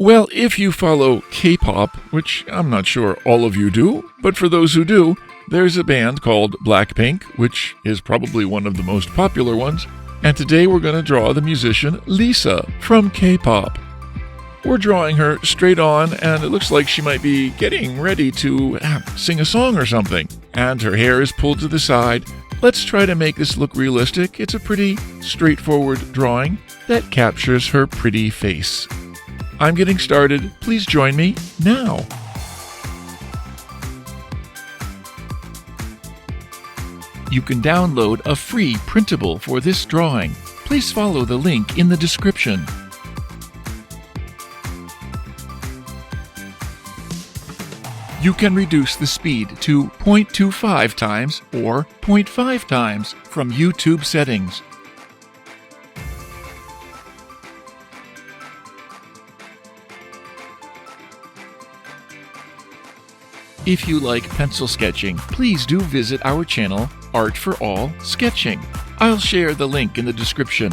Well, if you follow K-pop, which I'm not sure all of you do, but for those who do, there's a band called Blackpink, which is probably one of the most popular ones, and today we're going to draw the musician Lisa from K-pop. We're drawing her straight on, and it looks like she might be getting ready to sing a song or something, and her hair is pulled to the side. Let's try to make this look realistic. It's a pretty straightforward drawing that captures her pretty face. I'm getting started. Please join me now. You can download a free printable for this drawing. Please follow the link in the description. You can reduce the speed to 0.25 times or 0.5 times from YouTube settings. If you like pencil sketching, please do visit our channel, Art for All Sketching. I'll share the link in the description.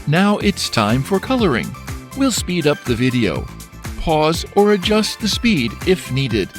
Now it's time for coloring. We'll speed up the video. Pause or adjust the speed if needed.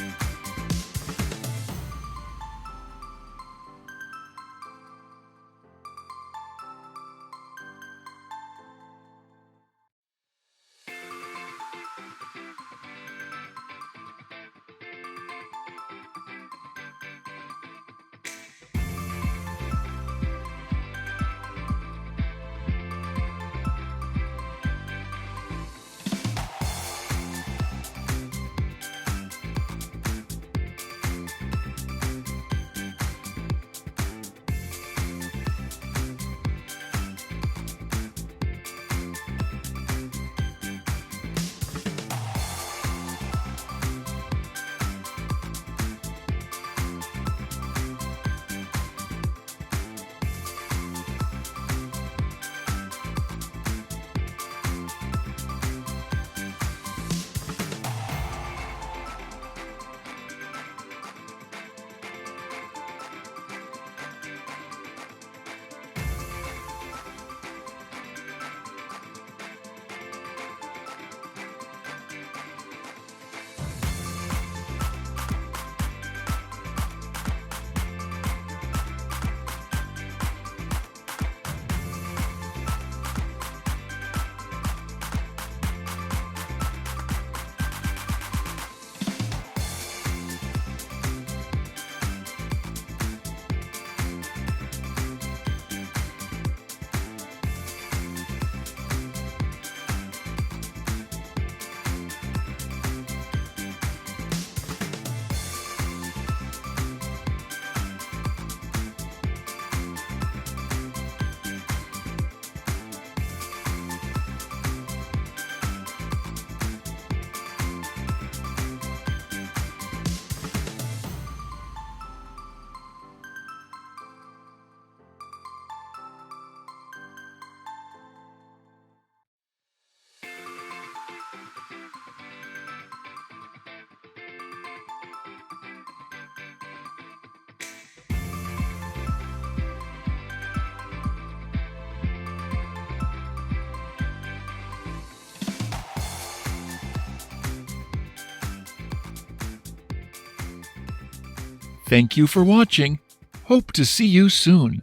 Thank you for watching. Hope to see you soon.